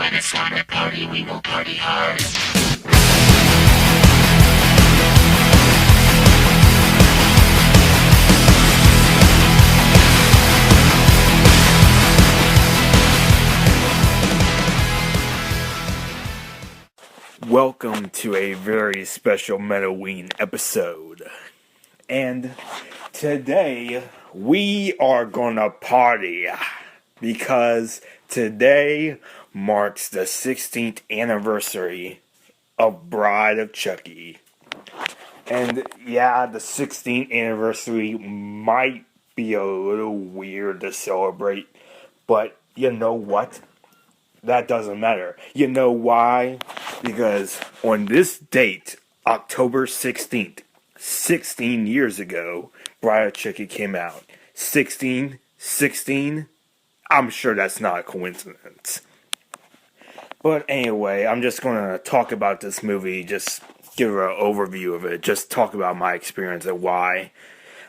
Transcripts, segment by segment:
when it's time to party, we will party hard. Welcome to a very special MetalWeen episode. And today we are gonna party because today marks the 16th anniversary of Bride of Chucky. And yeah, the 16th anniversary might be a little weird to celebrate, but you know what? That doesn't matter. You know why? Because on this date, October 16th, 16 years ago, Bride of Chucky came out. 16, 16, I'm sure that's not a coincidence. But anyway, I'm just going to talk about this movie, just give an overview of it, just talk about my experience and why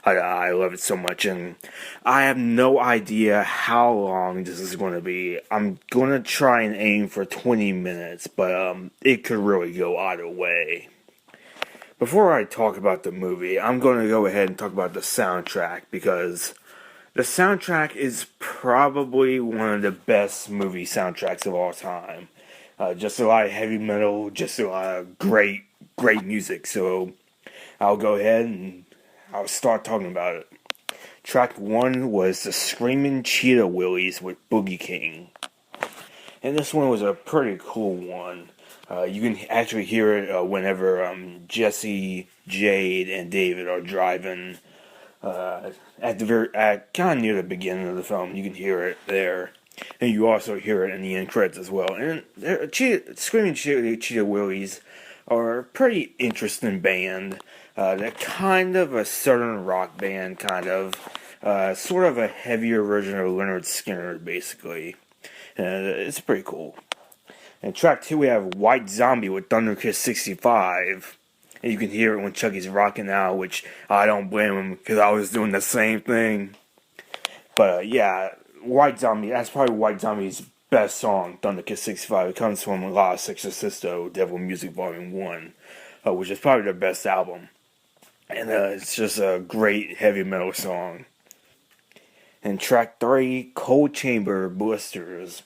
I love it so much, and I have no idea how long this is going to be. I'm going to try and aim for 20 minutes, but it could really go either way. Before I talk about the movie, I'm going to go ahead and talk about the soundtrack, because the soundtrack is probably one of the best movie soundtracks of all time. Just a lot of heavy metal, just a lot of great music, so I'll go ahead and I'll start talking about it. Track 1 was the Screaming Cheetah Willies with Boogie King. And this one was a pretty cool one. You can actually hear it whenever Jesse, Jade, and David are driving at kind of near the beginning of the film. You can hear it there. And you also hear it in the end credits as well. And Screaming Cheetah Willies are a pretty interesting band. They're kind of a southern rock band, sort of a heavier version of Leonard Skinner, basically. It's pretty cool. In track 2, we have White Zombie with Thunderkiss 65. And you can hear it when Chucky's rocking out, which I don't blame him, because I was doing the same thing. But yeah, White Zombie, that's probably White Zombie's best song, Thunderkiss 65. It comes from La Sexorcisto, Devil Music Volume 1, which is probably their best album. And it's just a great heavy metal song. And track 3, Cold Chamber Blisters.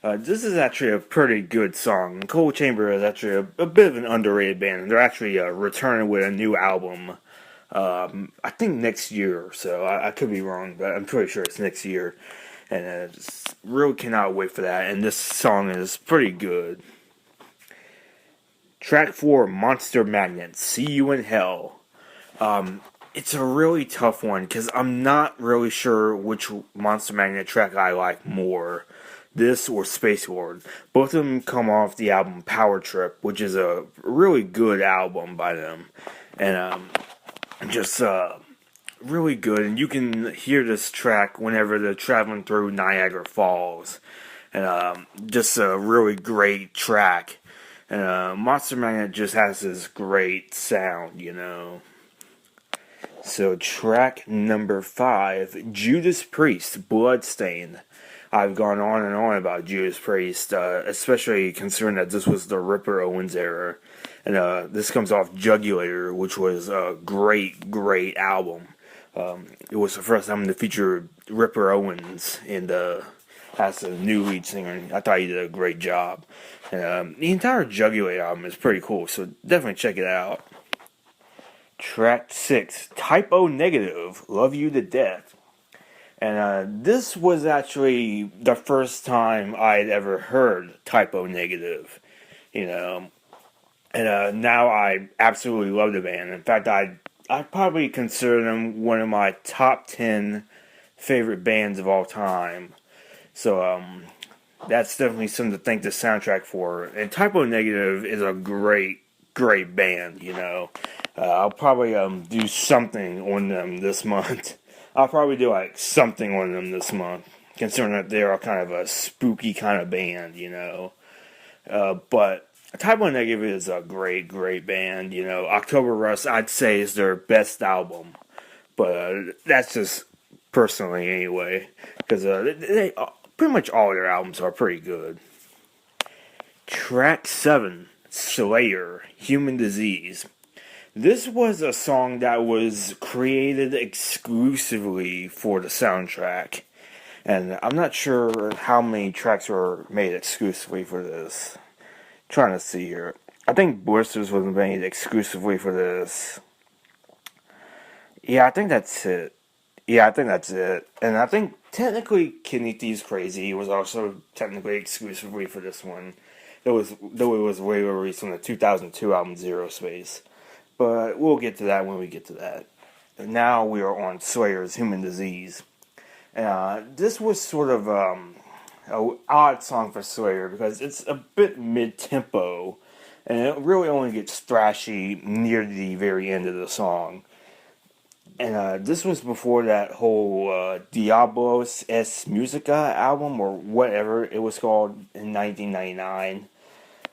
This is actually a pretty good song. Cold Chamber is actually a bit of an underrated band. They're actually returning with a new album, I think next year, so I could be wrong, but I'm pretty sure it's next year. And really cannot wait for that. And this song is pretty good. Track 4, Monster Magnet, See You in Hell. It's a really tough one, because I'm not really sure which Monster Magnet track I like more. This or Space Lord. Both of them come off the album Power Trip, which is a really good album by them. And just really good. And you can hear this track whenever they're traveling through Niagara Falls. And just a really great track. And Monster Magnet just has this great sound, you know. So track number 5, Judas Priest, Bloodstain. I've gone on and on about Judas Priest, especially considering that this was the Ripper Owens era. And this comes off Jugulator, which was a great album. It was the first time to feature Ripper Owens as the new lead singer. I thought he did a great job. And the entire Jugulator album is pretty cool, so definitely check it out. Track 6, Typo Negative, Love You to Death. And this was actually the first time I'd ever heard Typo Negative, you know. And now I absolutely love the band. In fact, I probably consider them one of my top 10 favorite bands of all time. So that's definitely something to thank the soundtrack for. And Typo Negative is a great band, you know. I'll probably do something on them this month. I'll probably do something on them this month, considering that they are kind of a spooky kind of band, you know. But Typo Negative is a great band, you know. October Rust, I'd say, is their best album. But that's just personally anyway, because they pretty much all their albums are pretty good. Track 7, Slayer, Human Disease. This was a song that was created exclusively for the soundtrack. And I'm not sure how many tracks were made exclusively for this. Trying to see here. I think Blisters was made exclusively for this. Yeah, I think that's it. And I think technically Kidney Thieves Crazy was also technically exclusively for this one. Though it was way released on the 2002 album Zero Space. But we'll get to that when we get to that. And now we are on Slayer's Human Disease. This was sort of an odd song for Slayer because it's a bit mid-tempo. And it really only gets thrashy near the very end of the song. And this was before that whole Diablos S Musica album, or whatever it was called, in 1999.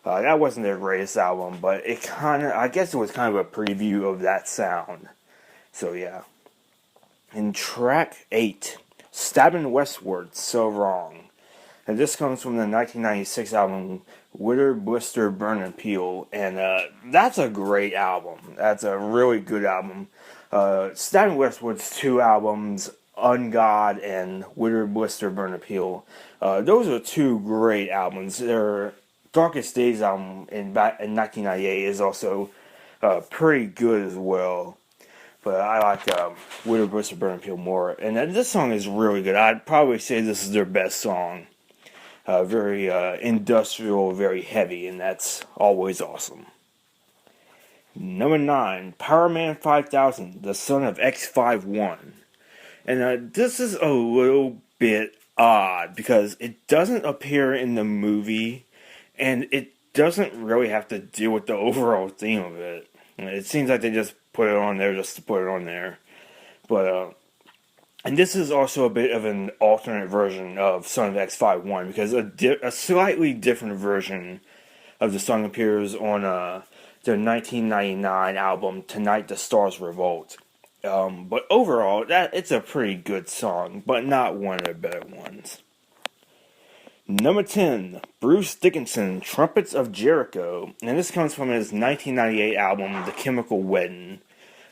That wasn't their greatest album, but I guess it was kind of a preview of that sound. So yeah. In track 8, Stabbing Westward, So Wrong. And this comes from the 1996 album, Witter, Blister, Burn, and Peel. And that's a great album. That's a really good album. Stabbing Westward's two albums, Ungod and Witter, Blister, Burn, and Peel. Those are two great albums. Their Darkest Days album in 1998 is also pretty good as well. But I like Witter, Blister, Burn, and Peel more. And this song is really good. I'd probably say this is their best song. Very industrial, very heavy, and that's always awesome. Number 9, Power Man 5000, the son of X51. And this is a little bit odd because it doesn't appear in the movie, and it doesn't really have to deal with the overall theme of it. It seems like they just put it on there just to put it on there. But, and this is also a bit of an alternate version of Son of X51 because a slightly different version of the song appears on their 1999 album, Tonight the Stars Revolt. But overall, it's a pretty good song, but not one of the better ones. Number 10, Bruce Dickinson, Trumpets of Jericho. And this comes from his 1998 album, The Chemical Wedding.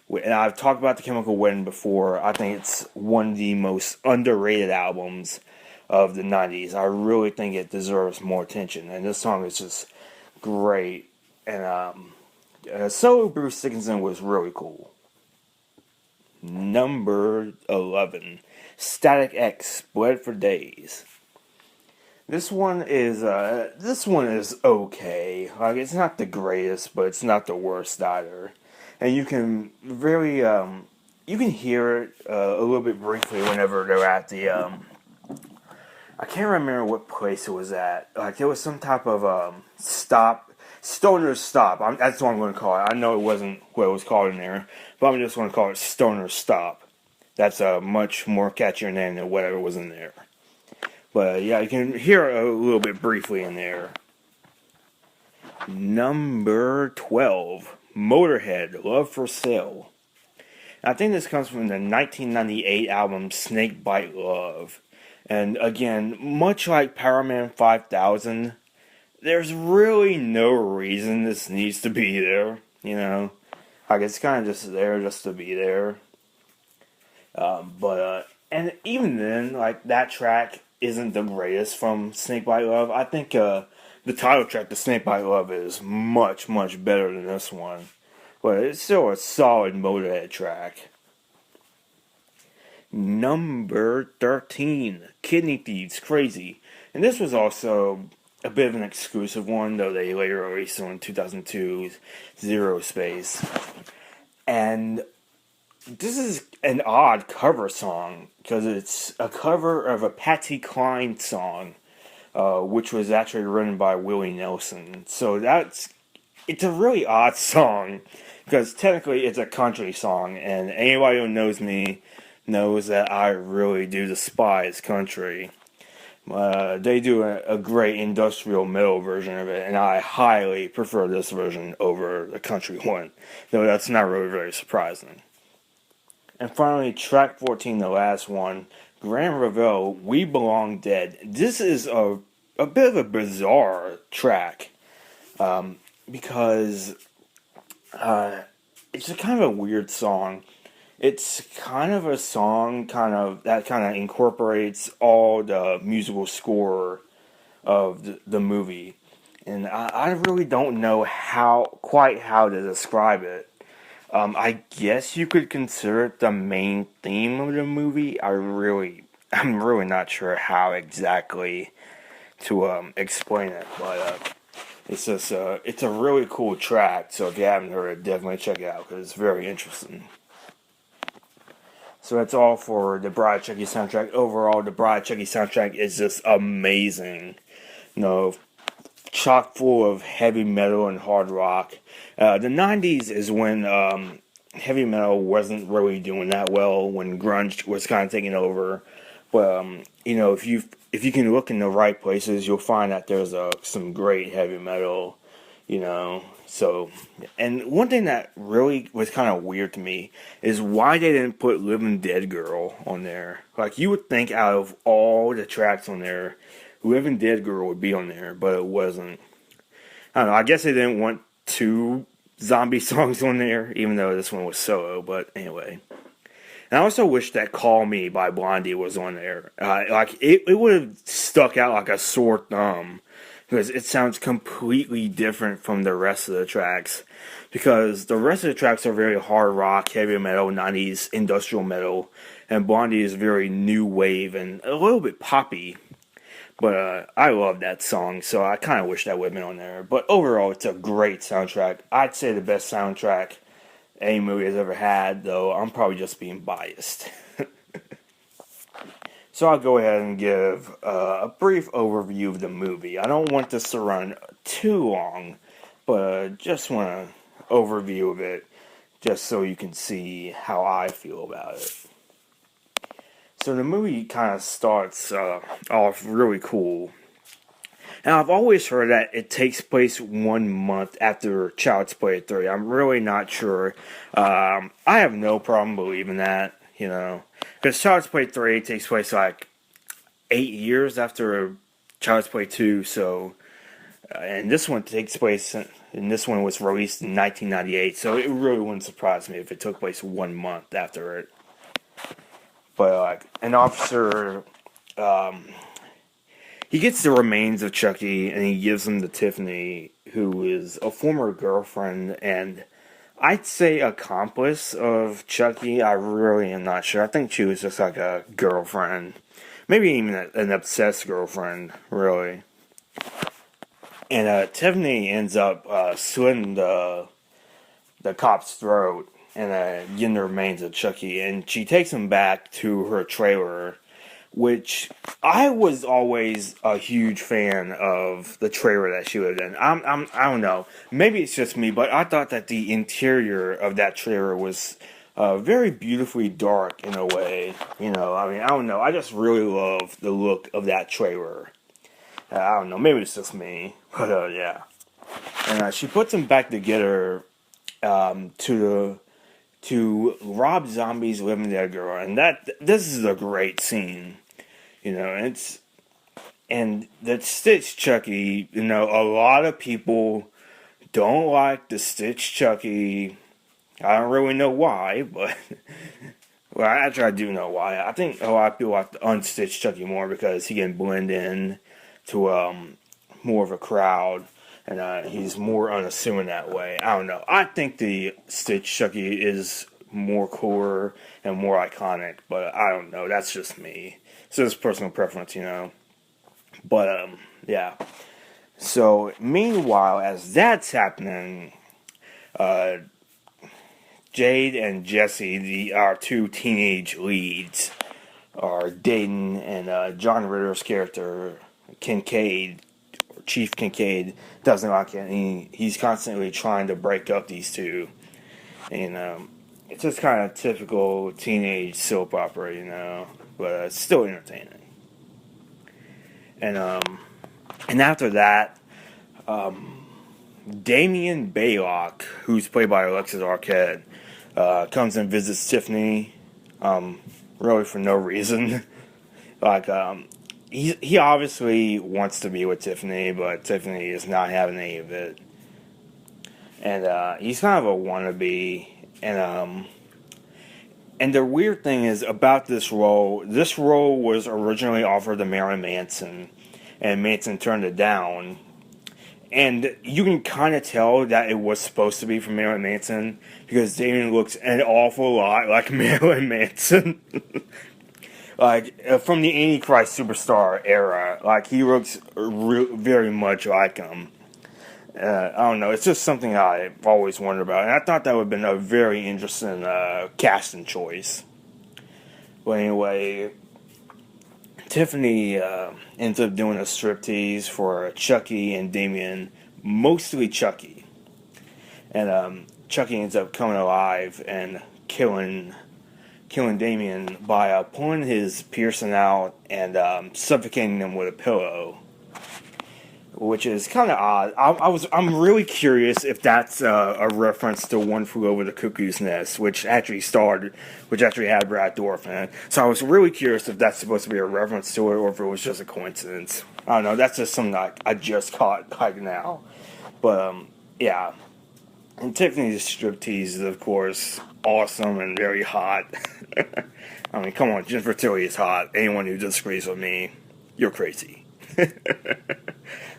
And I've talked about The Chemical Wedding before. I think it's one of the most underrated albums of the 90s. I really think it deserves more attention. And this song is just great. And so Bruce Dickinson was really cool. Number 11, Static X, Bled for Days. This one is okay. Like, it's not the greatest, but it's not the worst either. And you can really you can hear it a little bit briefly whenever they're at the I can't remember what place it was at. Like, there was some type of Stoner Stop. That's what I'm going to call it. I know it wasn't what it was called in there, but I'm just going to call it Stoner Stop. That's a much more catchier name than whatever was in there. But yeah, you can hear it a little bit briefly in there. Number 12, Motorhead, Love for Sale. I think this comes from the 1998 album Snake Bite Love. And again, much like Power Man 5000, there's really no reason this needs to be there, you know? Like, it's kind of just there just to be there. And even then, like, that track isn't the greatest from Snake Bite Love. I think the title track to Snake Bite Love is much, much better than this one. But it's still a solid Motorhead track. Number 13, Kidney Thieves, Crazy. And this was also a bit of an exclusive one, though they later released it in 2002's Zero Space. And this is an odd cover song, because it's a cover of a Patsy Cline song, which was actually written by Willie Nelson. So it's a really odd song, because technically it's a country song, and anybody who knows me knows that I really do despise country. They do a great industrial metal version of it, and I highly prefer this version over the country one, though that's not really very surprising. And finally, track 14, the last one, Grand Revel, We Belong Dead. This is a bit of a bizarre track. because it's a kind of a weird song. It's kind of a song that kind of incorporates all the musical score of the movie, and I really don't know quite how to describe it. I guess you could consider it the main theme of the movie. I'm really not sure how exactly to explain it, but it's a really cool track. So if you haven't heard it, definitely check it out because it's very interesting. So that's all for the Bride Chucky soundtrack. Overall, the Bride Chucky soundtrack is just amazing. You know, chock full of heavy metal and hard rock. The 90s is when heavy metal wasn't really doing that well, when grunge was kind of taking over. But if you can look in the right places, you'll find that there's some great heavy metal. So, and one thing that really was kind of weird to me is why they didn't put Living Dead Girl on there. Like, you would think out of all the tracks on there, Living Dead Girl would be on there, but it wasn't. I don't know, I guess they didn't want two zombie songs on there, even though this one was solo, but anyway. And I also wish that Call Me by Blondie was on there. It would have stuck out like a sore thumb, because it sounds completely different from the rest of the tracks. Because the rest of the tracks are very hard rock, heavy metal, 90s industrial metal, and Blondie is very new wave and a little bit poppy. But I love that song, so I kind of wish that would have been on there. But overall, it's a great soundtrack. I'd say the best soundtrack any movie has ever had, though I'm probably just being biased. So I'll go ahead and give a brief overview of the movie. I don't want this to run too long, but just want an overview of it, just so you can see how I feel about it. So the movie kind of starts off really cool. And I've always heard that it takes place 1 month after Child's Play 3. I'm really not sure. I have no problem believing that, Because Child's Play 3 takes place like 8 years after Child's Play 2, so... and this one takes place... and this one was released in 1998, so it really wouldn't surprise me if it took place 1 month after it. But, an officer... he gets the remains of Chucky, and he gives them to Tiffany, who is a former girlfriend, and I'd say accomplice of Chucky. I really am not sure. I think she was just like a girlfriend. Maybe even an obsessed girlfriend, really. And Tiffany ends up slitting the cop's throat and getting the remains of Chucky, and she takes him back to her trailer, which I was always a huge fan of the trailer that she lived in. I don't know. Maybe it's just me, but I thought that the interior of that trailer was very beautifully dark in a way. I don't know. I just really love the look of that trailer. I don't know. Maybe it's just me, but yeah. And she puts them back together to Rob Zombie's Living Dead Girl, and this is a great scene. And that Stitch Chucky, a lot of people don't like the Stitch Chucky. I don't really know why, but well, actually I do know why. I think a lot of people like the unstitched Chucky more because he can blend in to more of a crowd, and he's more unassuming that way. I don't know. I think the Stitch Chucky is more cooler and more iconic, but I don't know. That's just me. So it's personal preference, But, yeah. So, meanwhile, as that's happening, Jade and Jesse, our two teenage leads, are dating, and John Ritter's character, Kincaid, or Chief Kincaid, doesn't like it, and he's constantly trying to break up these two. And, it's just kind of typical teenage soap opera, but it's still entertaining. And after that, Damien Baylock, who's played by Alexis Arquette, comes and visits Tiffany, really for no reason. he obviously wants to be with Tiffany, but Tiffany is not having any of it. And he's kind of a wannabe. And the weird thing is about this role was originally offered to Marilyn Manson, and Manson turned it down. And you can kind of tell that it was supposed to be from Marilyn Manson, because Damien looks an awful lot like Marilyn Manson. Like, from the Antichrist Superstar era, like, he looks very much like him. I don't know, it's just something I've always wondered about, and I thought that would have been a very interesting casting choice. But anyway, Tiffany ends up doing a striptease for Chucky and Damien, mostly Chucky. And Chucky ends up coming alive and killing Damien by pulling his piercing out and suffocating him with a pillow, which is kind of odd. I'm really curious if that's a reference to One Flew Over the Cuckoo's Nest, which actually had Brad Dourif in it. So I was really curious if that's supposed to be a reference to it, or if it was just a coincidence. I don't know. That's just something I just caught like now. But yeah. And Tiffany's striptease is, of course, awesome and very hot. I mean, come on, Jennifer Tilly is hot. Anyone who disagrees with me, you're crazy.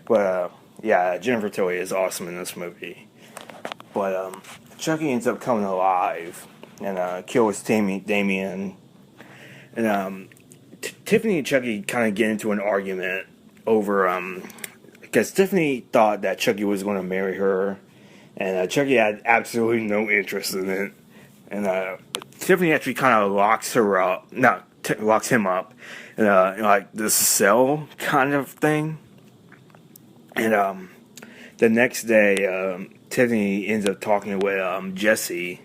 But yeah, Jennifer Tilly is awesome in this movie. But Chucky ends up coming alive and kills Damien. And Tiffany and Chucky kind of get into an argument over because Tiffany thought that Chucky was going to marry her, and Chucky had absolutely no interest in it. And Tiffany actually kind of locks him up in like this cell kind of thing. And the next day, Tiffany ends up talking with Jesse,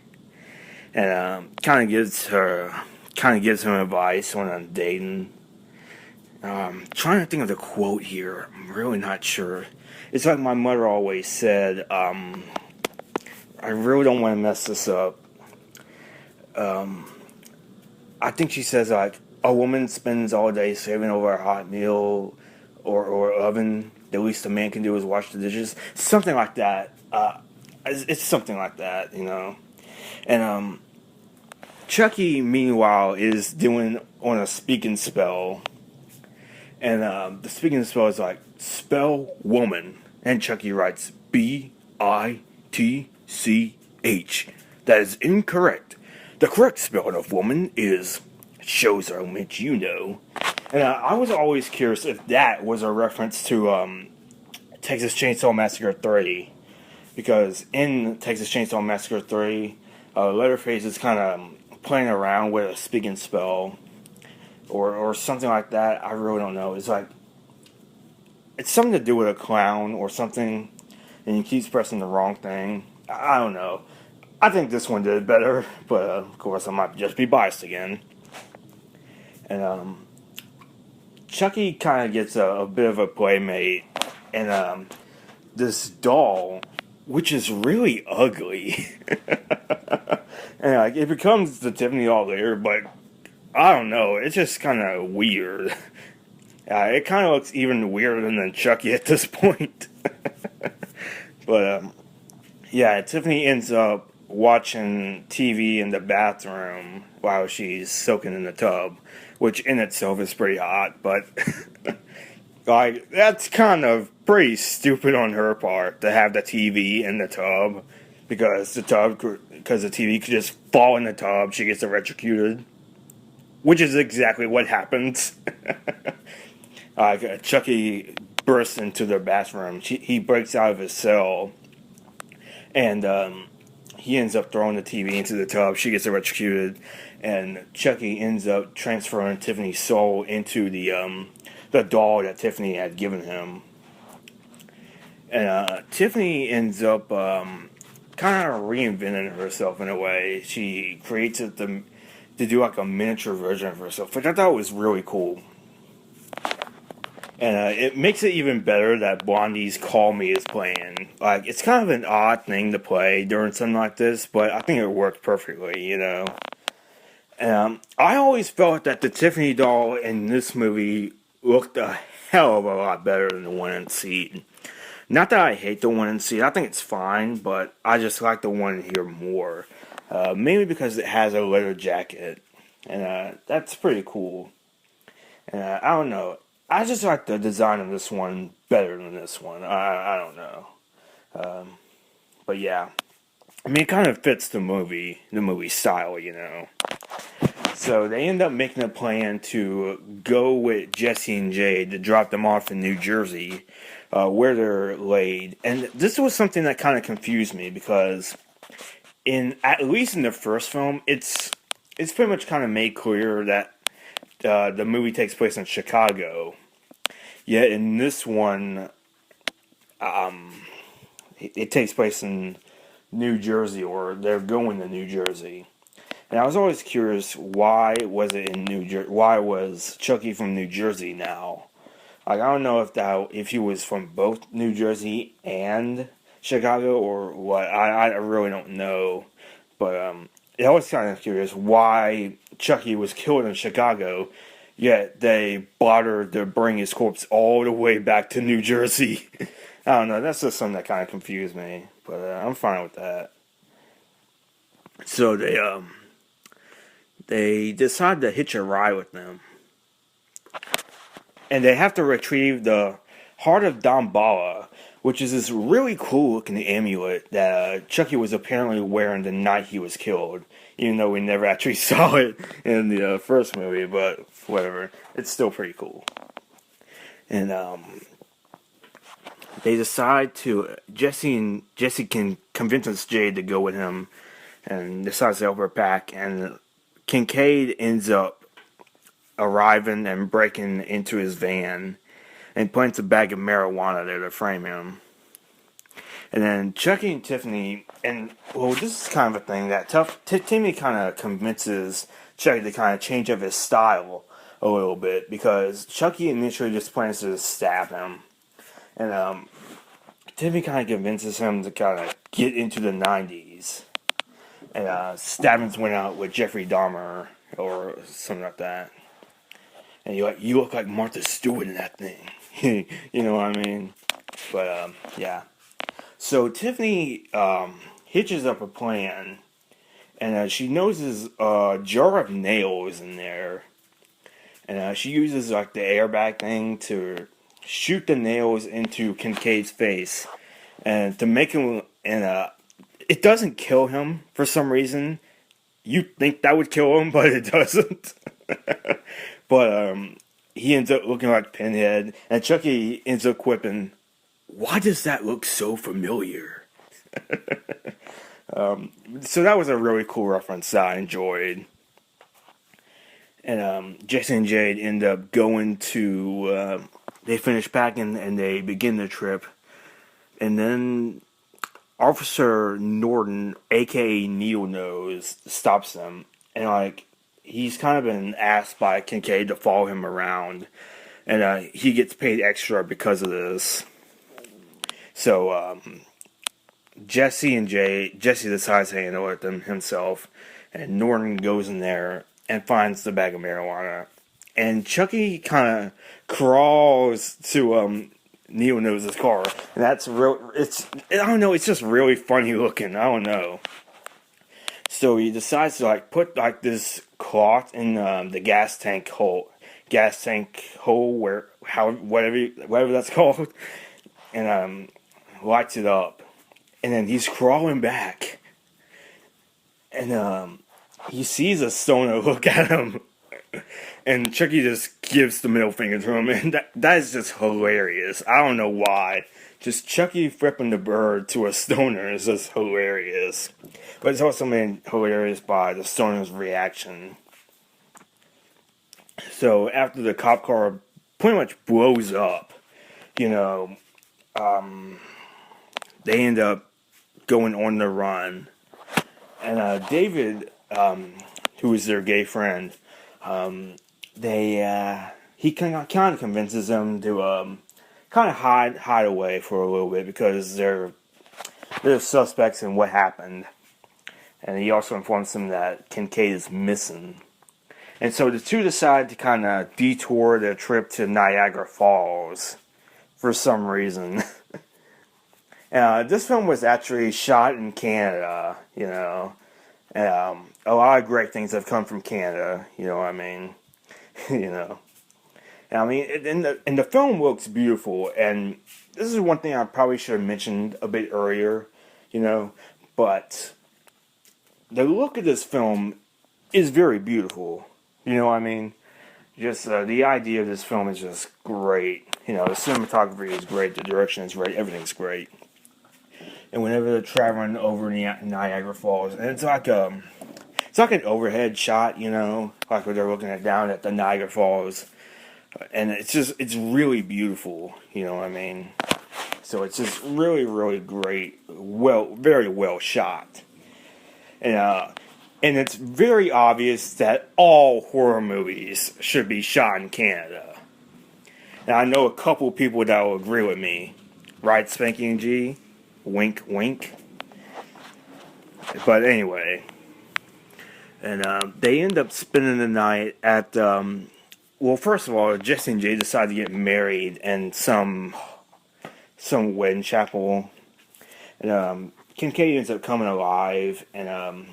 and kind of gives him advice on dating. Trying to think of the quote here. I'm really not sure. It's like my mother always said. I really don't want to mess this up. I think she says, like, a woman spends all day saving over a hot meal or oven. The least a man can do is wash the dishes. Something like that. It's something like that, you know. And Chucky, meanwhile, is doing on a speaking spell. And the speaking spell is like, spell woman. And Chucky writes BITCH. That is incorrect. The correct spelling of woman is shows how much you know. And I was always curious if that was a reference to Texas Chainsaw Massacre 3. Because in Texas Chainsaw Massacre 3, Leatherface is kind of playing around with a speaking spell. Or something like that. I really don't know. It's like, it's something to do with a clown or something, and he keeps pressing the wrong thing. I don't know. I think this one did better, but of course I might just be biased again. And Chucky kind of gets a bit of a playmate, and this doll, which is really ugly, and like it becomes the Tiffany doll later, but I don't know, it's just kind of weird. It kind of looks even weirder than Chucky at this point. But yeah, Tiffany ends up watching TV in the bathroom while she's soaking in the tub, which in itself is pretty hot, but like, that's kind of pretty stupid on her part to have the TV in the tub, because the TV could just fall in the tub, she gets electrocuted, which is exactly what happens. Chucky bursts into their bathroom. He breaks out of his cell, and he ends up throwing the TV into the tub. She gets electrocuted, and Chucky ends up transferring Tiffany's soul into the doll that Tiffany had given him. And Tiffany ends up kind of reinventing herself in a way. She creates it to do like a miniature version of herself, which I thought was really cool. And it makes it even better that Blondie's Call Me is playing. Like, it's kind of an odd thing to play during something like this, but I think it worked perfectly, you know. I always felt that the Tiffany doll in this movie looked a hell of a lot better than the one in Seed. Not that I hate the one in Seed, I think it's fine, but I just like the one here more. Mainly because it has a leather jacket, and that's pretty cool. And I don't know, I just like the design of this one better than this one. I don't know. But yeah, I mean, it kind of fits the movie style, you know. So they end up making a plan to go with Jesse and Jade to drop them off in New Jersey, where they're laid. And this was something that kind of confused me because, at least in the first film, it's pretty much kind of made clear that the movie takes place in Chicago. Yet in this one, it takes place in New Jersey, or they're going to New Jersey. And I was always curious, why was it in New Jersey? Why was Chucky from New Jersey now? Like, I don't know if he was from both New Jersey and Chicago or what. I really don't know. But it always kind of curious why Chucky was killed in Chicago, yet they bothered to bring his corpse all the way back to New Jersey. I don't know. That's just something that kind of confused me. But I'm fine with that. So they decide to hitch a ride with them. And they have to retrieve the Heart of Damballa, which is this really cool looking amulet that Chucky was apparently wearing the night he was killed. Even though we never actually saw it in the first movie, but whatever. It's still pretty cool. And they decide to, Jesse can convince Jade to go with him and decides to help her pack, and Kincaid ends up arriving and breaking into his van and plants a bag of marijuana there to frame him. And then Chucky and Tiffany, and well, this is kind of a thing that Tiffany kind of convinces Chucky to kind of change up his style a little bit, because Chucky initially just plans to stab him, and Tiffany kind of convinces him to kind of get into the 90s. And stabbings went out with Jeffrey Dahmer or something like that. And you're like, you look like Martha Stewart in that thing. You know what I mean? But yeah. So Tiffany hitches up a plan, and she notices a jar of nails in there. And she uses like the airbag thing to shoot the nails into Kincaid's face, and to make him, and it doesn't kill him for some reason. You think that would kill him, but it doesn't. But he ends up looking like Pinhead, and Chucky ends up quipping, "Why does that look so familiar?" So that was a really cool reference that I enjoyed. And Jesse and Jade end up going to, they finish packing and they begin the trip. And then Officer Norton, aka Needle Nose, stops them. And like, he's kind of been asked by Kincaid to follow him around. And he gets paid extra because of this. So Jesse decides to handle it himself. And Norton goes in there and finds the bag of marijuana. And Chucky kind of crawls to Neil Nose's car. And that's real. I don't know, it's just really funny looking. I don't know. So he decides to like put like this cloth in the gas tank hole, whatever that's called, and lights it up. And then he's crawling back, and he sees a stoner look at him, and Chucky just gives the middle finger to him, and that is just hilarious. I don't know why. Just Chucky flipping the bird to a stoner is just hilarious. But it's also made hilarious by the stoner's reaction. So after the cop car pretty much blows up, you know, they end up going on the run. And David, who is their gay friend, he kind of convinces them to kind of hide away for a little bit, because they're suspects in what happened. And he also informs them that Kincaid is missing. And so the two decide to kind of detour their trip to Niagara Falls for some reason. This film was actually shot in Canada, you know. A lot of great things have come from Canada, you know what I mean? you know. And I mean, and the film looks beautiful, and this is one thing I probably should have mentioned a bit earlier, you know, but the look of this film is very beautiful, you know what I mean? Just the idea of this film is just great. You know, the cinematography is great, the direction is great, everything's great. And whenever they're traveling over Niagara Falls, and it's like an overhead shot, you know, like where they're looking down at the Niagara Falls, and it's really beautiful, you know what I mean? So it's just really, really great, very well shot, and it's very obvious that all horror movies should be shot in Canada. And I know a couple people that will agree with me, right, Spanking G? Wink, wink. But anyway, and they end up spending the night at. Well, first of all, Jesse and Jay decide to get married in some wedding chapel, and Kincaid ends up coming alive and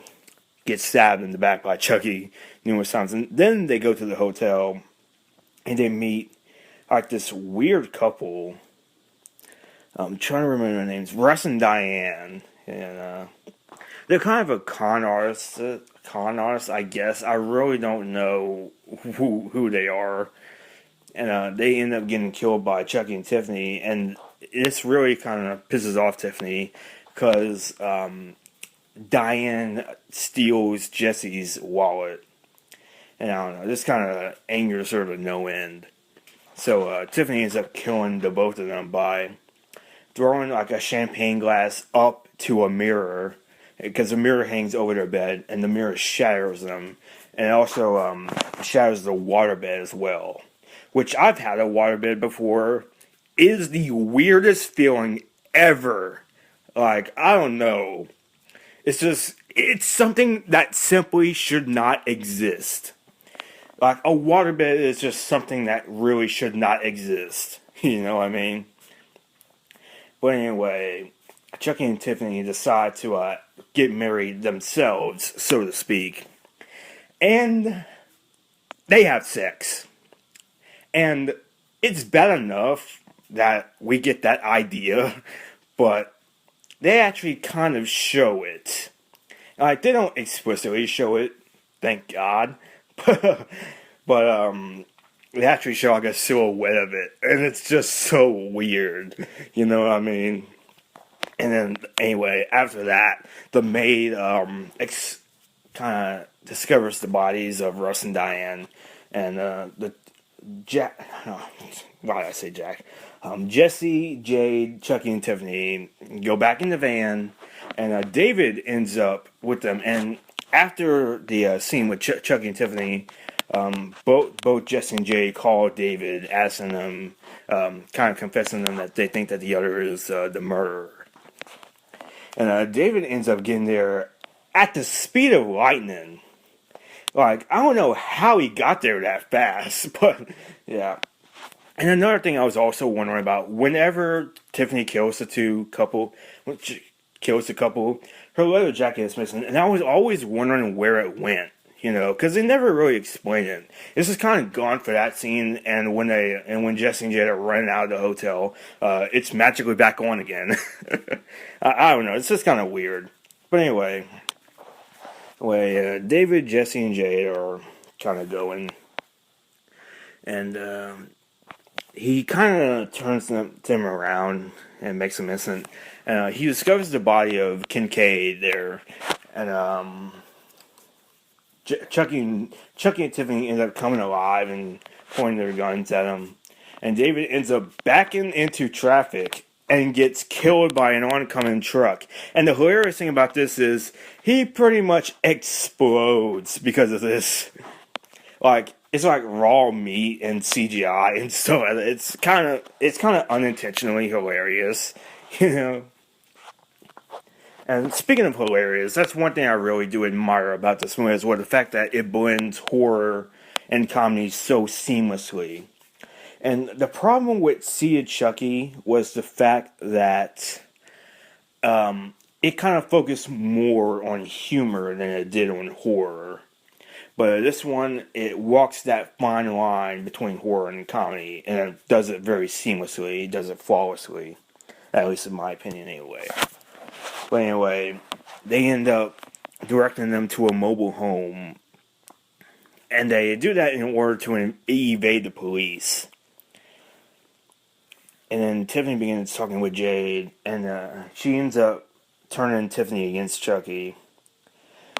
gets stabbed in the back by Chucky numerous times. And then they go to the hotel, and they meet like this weird couple. I'm trying to remember their names. Russ and Diane. And they're kind of a con artist, I guess. I really don't know who they are. And they end up getting killed by Chucky and Tiffany. And this really kind of pisses off Tiffany because Diane steals Jesse's wallet. And I don't know, this kind of angers her to no end. So Tiffany ends up killing the both of them by throwing like a champagne glass up to a mirror, because the mirror hangs over their bed, and the mirror shatters them, and it also shatters the waterbed as well. Which I've had a waterbed before. Is the weirdest feeling ever. Like, I don't know. It's something that simply should not exist. Like, a waterbed is just something that really should not exist. You know what I mean? But anyway, Chucky and Tiffany decide to get married themselves, so to speak. And they have sex. And it's bad enough that we get that idea, but they actually kind of show it. Like, they don't explicitly show it, thank God. but they actually show like a silhouette of it, and it's just so weird, you know what I mean? And then anyway, after that, the maid kind of discovers the bodies of Russ and Diane, and why did I say Jack? Jesse, Jade, Chucky, and Tiffany go back in the van, and David ends up with them. And after the scene with Chucky and Tiffany, both Jesse and Jade call David, asking them, kind of confessing them that they think that the other is the murderer. And David ends up getting there at the speed of lightning. Like, I don't know how he got there that fast, but yeah. And another thing I was also wondering about, whenever Tiffany kills the couple, her leather jacket is missing, and I was always wondering where it went, you know, because they never really explained it. This is kind of gone for that scene, and when Jesse and Jade are running out of the hotel, it's magically back on again. I don't know, it's just kind of weird. But anyway, David, Jesse, and Jade are kind of going, and he kind of turns them around and makes them innocent. He discovers the body of Kincaid there, and Chucky and Tiffany end up coming alive and pointing their guns at him. And David ends up backing into traffic and gets killed by an oncoming truck. And the hilarious thing about this is he pretty much explodes because of this. Like, it's like raw meat and CGI and stuff. It's kind of unintentionally hilarious, you know. And speaking of hilarious, that's one thing I really do admire about this movie is the fact that it blends horror and comedy so seamlessly. And the problem with Seed Chucky was the fact that it kind of focused more on humor than it did on horror. But this one, it walks that fine line between horror and comedy, and it does it very seamlessly. It does it flawlessly, at least in my opinion, anyway. But anyway, they end up directing them to a mobile home, and they do that in order to evade the police. And then Tiffany begins talking with Jade, and she ends up turning Tiffany against Chucky.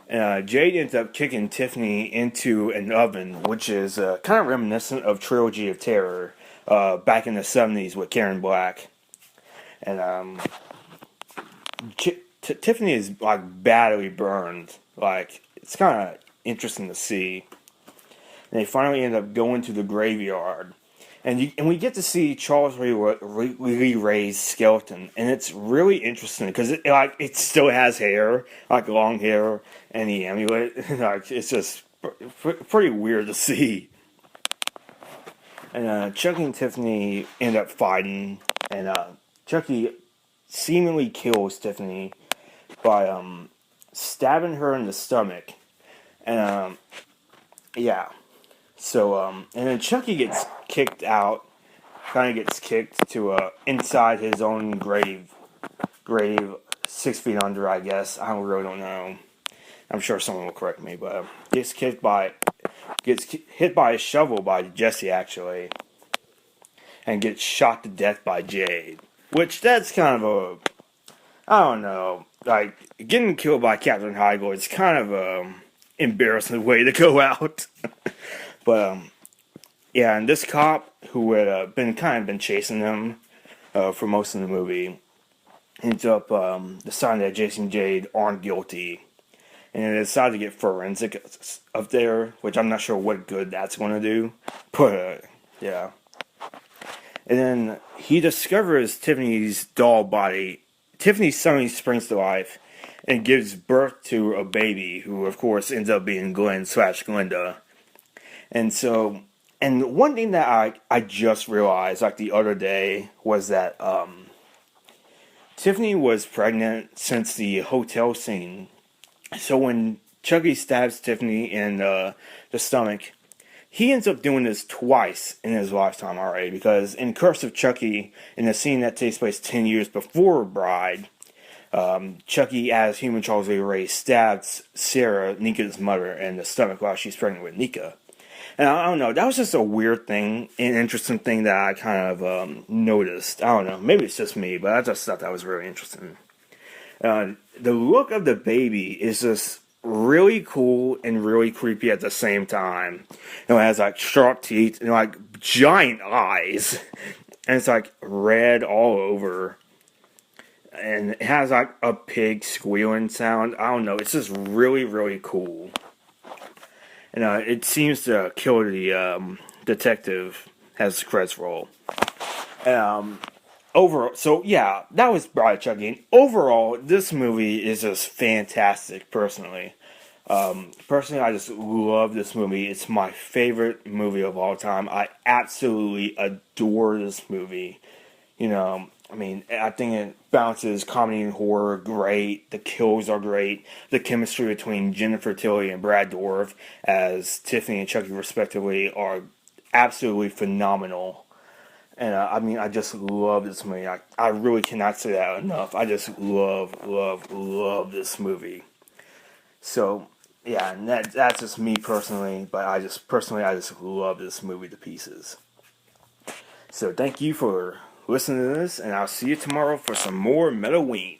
Jade ends up kicking Tiffany into an oven, which is kind of reminiscent of Trilogy of Terror back in the 70s with Karen Black. And Tiffany is like badly burned. Like, it's kind of interesting to see. And they finally end up going to the graveyard. And we get to see Charles Lee Ray's skeleton, and it's really interesting because it still has hair, like long hair, and the amulet. Like, it's just pretty weird to see. And Chucky and Tiffany end up fighting, and Chucky seemingly kills Tiffany by stabbing her in the stomach, and yeah. So, and then Chucky gets kicked out, kind of gets kicked to inside his own grave 6 feet under, I guess. I really don't know. I'm sure someone will correct me, but gets hit by a shovel by Jesse, actually, and gets shot to death by Jade. Which, that's kind of I don't know, like, getting killed by Captain Heigl is kind of a embarrassing way to go out. But, yeah, and this cop who had been chasing them for most of the movie ends up deciding that Jason and Jade aren't guilty. And they decide to get forensic up there, which I'm not sure what good that's going to do. But, yeah. And then he discovers Tiffany's doll body. Tiffany suddenly springs to life and gives birth to a baby who, of course, ends up being Glenn/Glenda. And so, and one thing that I just realized, like, the other day, was that Tiffany was pregnant since the hotel scene. So when Chucky stabs Tiffany in the stomach, he ends up doing this twice in his lifetime already, because in Curse of Chucky, in the scene that takes place 10 years before Bride, Chucky, as human Charles Lee Ray, stabs Sarah, Nika's mother, in the stomach while she's pregnant with Nika. And I don't know, that was just a weird thing, an interesting thing that I kind of noticed. I don't know, maybe it's just me, but I just thought that was really interesting. The look of the baby is just really cool and really creepy at the same time. It has like sharp teeth and like giant eyes, and it's like red all over. And it has like a pig squealing sound. I don't know, it's just really, really cool. And it seems to kill the detective as the credits roll. Overall, so yeah, that was Bride of Chucky. And overall, this movie is just fantastic, personally. Personally, I just love this movie. It's my favorite movie of all time. I absolutely adore this movie. You know, I mean, I think it balances comedy and horror great. The kills are great. The chemistry between Jennifer Tilly and Brad Dourif as Tiffany and Chucky, respectively, are absolutely phenomenal. And I mean, I just love this movie. I really cannot say that enough. I just love this movie. So, yeah, and that's just me personally. But I just love this movie to pieces. So, thank you for listening to this, and I'll see you tomorrow for some more MetalWeen.